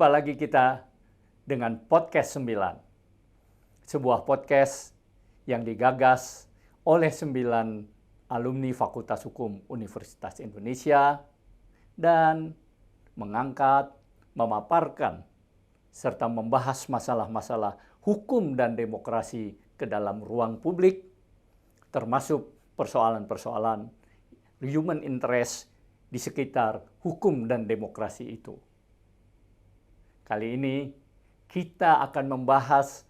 Jumpa lagi kita dengan Podcast 9. Sebuah podcast yang digagas oleh 9 alumni Fakultas Hukum Universitas Indonesia dan mengangkat, memaparkan, serta membahas masalah-masalah hukum dan demokrasi ke dalam ruang publik, termasuk persoalan-persoalan human interest di sekitar hukum dan demokrasi itu. Kali ini kita akan membahas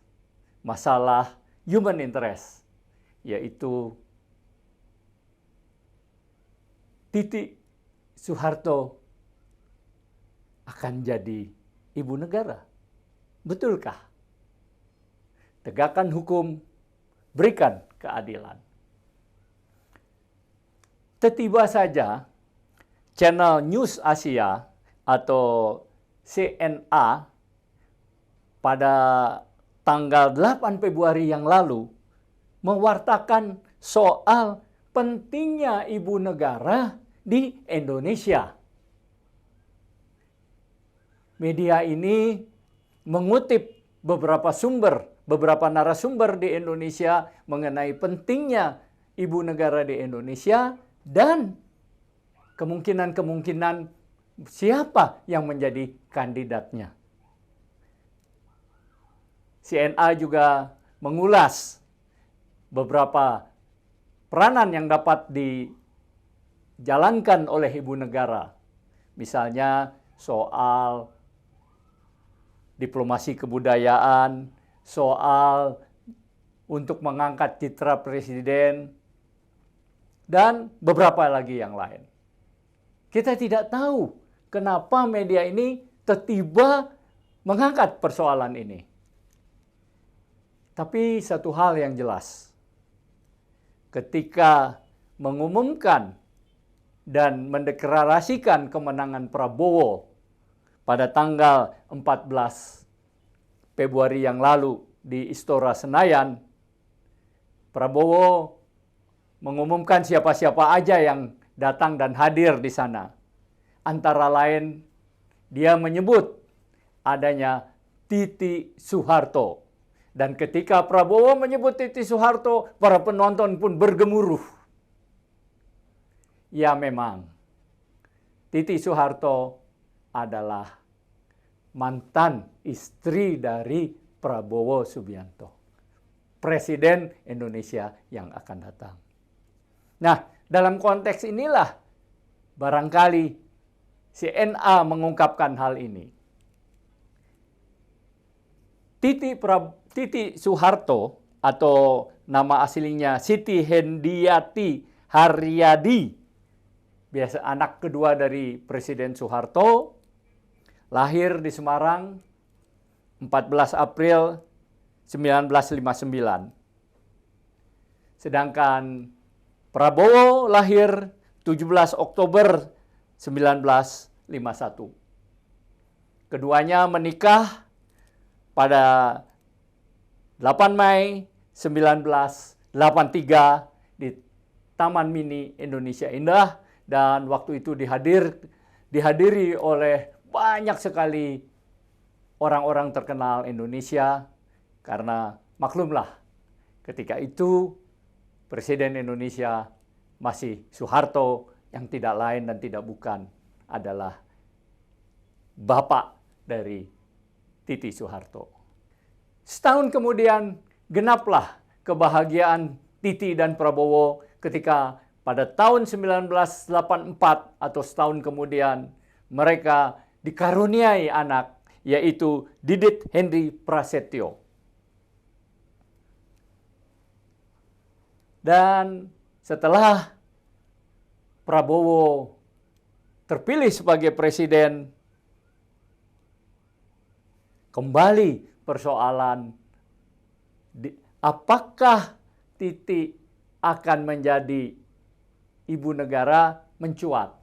masalah human interest, yaitu Titi Soeharto akan jadi ibu negara. Betulkah? Tegakkan hukum, berikan keadilan. Tiba saja channel News Asia atau CNA pada tanggal 8 Februari yang lalu mewartakan soal pentingnya ibu negara di Indonesia. Media ini mengutip beberapa narasumber di Indonesia mengenai pentingnya ibu negara di Indonesia dan kemungkinan siapa yang menjadi kandidatnya. CNA juga mengulas beberapa peranan yang dapat dijalankan oleh ibu negara. Misalnya soal diplomasi kebudayaan, soal untuk mengangkat citra presiden, dan beberapa lagi yang lain. Kita tidak tahu kenapa media ini tiba-tiba mengangkat persoalan ini. Tapi satu hal yang jelas, ketika mengumumkan dan mendeklarasikan kemenangan Prabowo pada tanggal 14 Februari yang lalu di Istora Senayan, Prabowo mengumumkan siapa-siapa aja yang datang dan hadir di sana. Antara lain, dia menyebut adanya Titi Soeharto. Dan ketika Prabowo menyebut Titi Soeharto, para penonton pun bergemuruh. Ya memang, Titi Soeharto adalah mantan istri dari Prabowo Subianto, Presiden Indonesia yang akan datang. Nah, dalam konteks inilah barangkali CNA mengungkapkan hal ini. Titi Soeharto atau nama aslinya Siti Hendiati Haryadi, biasa anak kedua dari Presiden Soeharto, lahir di Semarang 14 April 1959. Sedangkan Prabowo lahir 17 Oktober 1951. Keduanya menikah pada 8 Mei 1983 di Taman Mini Indonesia Indah, dan waktu itu dihadiri oleh banyak sekali orang-orang terkenal Indonesia, karena maklumlah ketika itu Presiden Indonesia masih Soeharto, yang tidak lain dan tidak bukan adalah bapak dari Titi Soeharto. Setahun kemudian genaplah kebahagiaan Titi dan Prabowo ketika pada tahun 1984 atau setahun kemudian mereka dikaruniai anak, yaitu Didit Henry Prasetyo. Dan setelah Prabowo terpilih sebagai presiden, kembali persoalan apakah Titi akan menjadi ibu negara mencuat.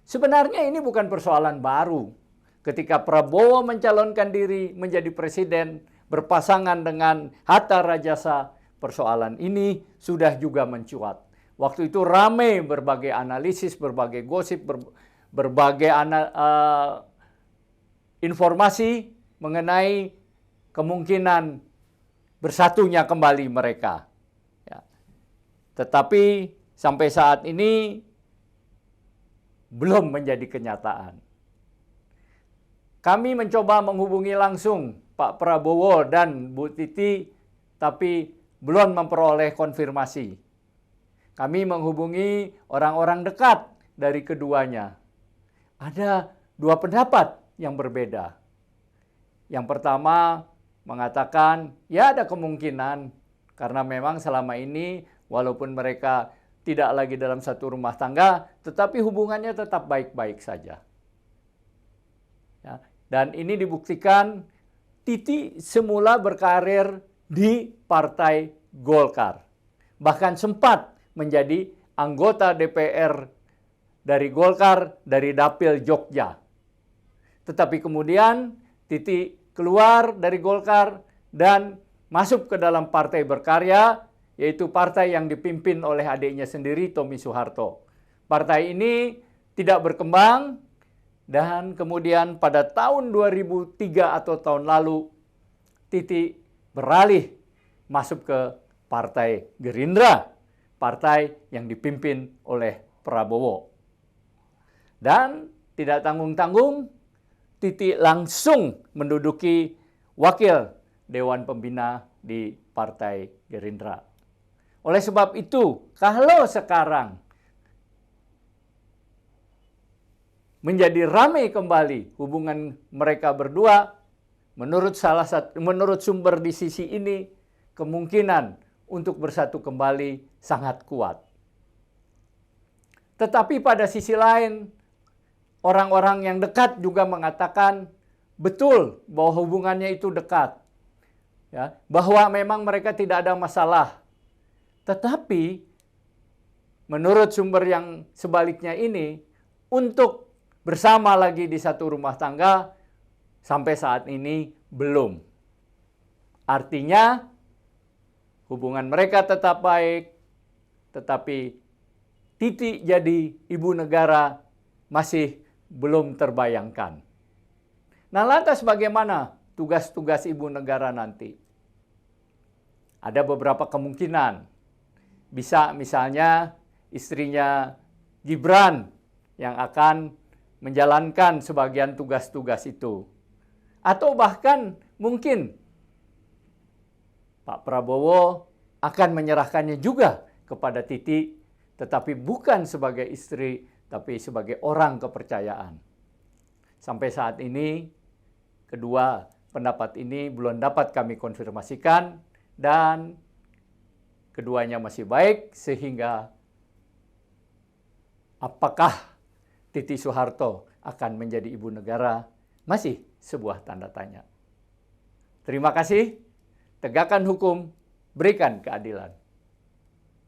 Sebenarnya ini bukan persoalan baru. Ketika Prabowo mencalonkan diri menjadi presiden berpasangan dengan Hatta Rajasa, persoalan ini sudah juga mencuat. Waktu itu ramai berbagai analisis, berbagai gosip, berbagai informasi mengenai kemungkinan bersatunya kembali mereka. Ya. Tetapi sampai saat ini belum menjadi kenyataan. Kami mencoba menghubungi langsung Pak Prabowo dan Bu Titi, tapi belum memperoleh konfirmasi. Kami menghubungi orang-orang dekat dari keduanya. Ada dua pendapat yang berbeda. Yang pertama mengatakan, ya ada kemungkinan, karena memang selama ini walaupun mereka tidak lagi dalam satu rumah tangga, tetapi hubungannya tetap baik-baik saja. Ya, dan ini dibuktikan Titi semula berkarir di Partai Golkar. Bahkan sempat menjadi anggota DPR dari Golkar dari Dapil Jogja. Tetapi kemudian Titi keluar dari Golkar dan masuk ke dalam Partai Berkarya, yaitu partai yang dipimpin oleh adiknya sendiri, Tommy Soeharto. Partai ini tidak berkembang dan kemudian pada tahun 2003 atau tahun lalu Titi beralih masuk ke Partai Gerindra, partai yang dipimpin oleh Prabowo. Dan tidak tanggung-tanggung, Titi langsung menduduki wakil Dewan Pembina di Partai Gerindra. Oleh sebab itu, kalau sekarang menjadi ramai kembali hubungan mereka berdua, menurut sumber di sisi ini, kemungkinan untuk bersatu kembali sangat kuat. Tetapi pada sisi lain, orang-orang yang dekat juga mengatakan betul bahwa hubungannya itu dekat. Ya, bahwa memang mereka tidak ada masalah. Tetapi menurut sumber yang sebaliknya ini, untuk bersama lagi di satu rumah tangga sampai saat ini belum. Artinya hubungan mereka tetap baik, tetapi Titi jadi ibu negara masih belum terbayangkan. Nah, lantas bagaimana tugas-tugas ibu negara nanti? Ada beberapa kemungkinan. Bisa misalnya istrinya Gibran yang akan menjalankan sebagian tugas-tugas itu. Atau bahkan mungkin Pak Prabowo akan menyerahkannya juga kepada Titi, tetapi bukan sebagai istri, tapi sebagai orang kepercayaan. Sampai saat ini, kedua pendapat ini belum dapat kami konfirmasikan, dan keduanya masih baik, sehingga apakah Titi Soeharto akan menjadi ibu negara masih sebuah tanda tanya. Terima kasih. Tegakkan hukum, berikan keadilan.